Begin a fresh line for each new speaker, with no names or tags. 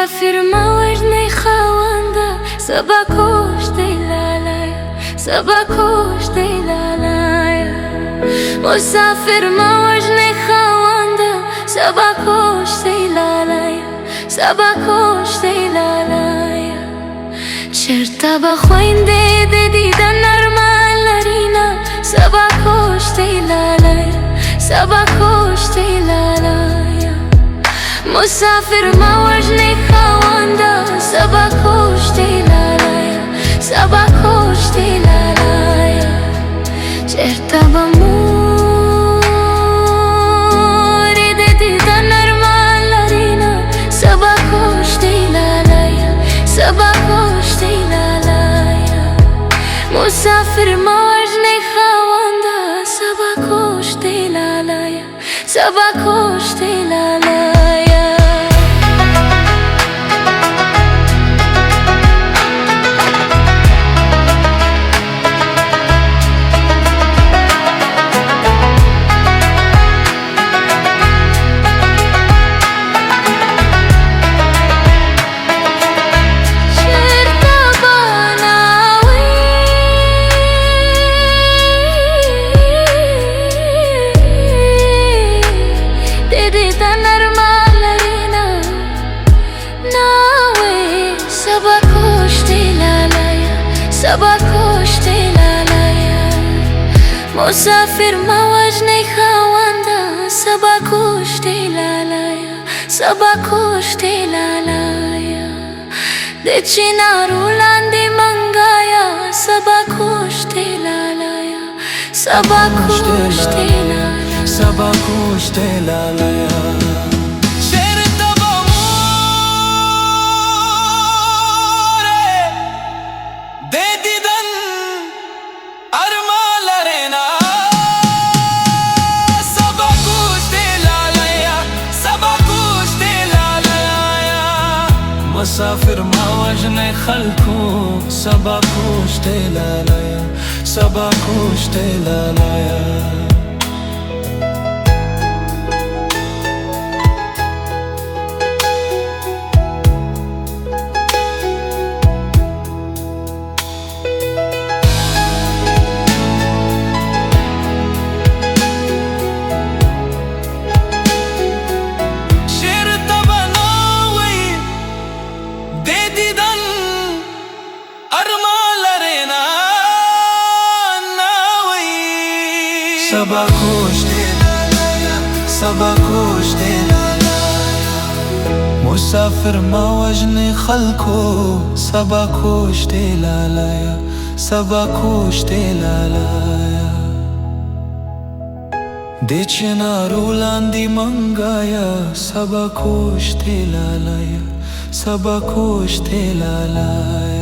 مسافر موجني خوانده سبا کشتی لالایا سبا کشتی لالایا مسافر موجني خوانده سبا کشتی لالایا سبا کشتی لالایا چرته بخوینده د دیدن نرمال لرینا سبا کشتی لالایا سبا کشتی لالایا مسافر موجني خوانده سبا کشتی لالایا سبا کشتی لالایا چرته بمور د دیدن نرمال لرینا سبا کشتی لالایا سبا کشتی لالایا مسافر موجني خوانده سبا کشتی لالایا سبا کشتی لالایا سبا کشتی لالایا سبا کشتی لالایا مسافر موجني خوانده سبا کشتی لالایا سبا کشتی لالایا د چنارو لاندې منګایا سبا کشتی لالایا سبا کشتی لالایا
سبا کشتی لالایا مسافر موجني خلکو سبا کشتی لالایا سبا کشتی لالایا سبا کشتی لالایا سبا کشتی لالایا مسافر موجني خلکو سبا کشتی لالایا سبا کشتی لالایا د چنارو لاندې منګایا سبا کشتی لالایا سبا کشتی لالایا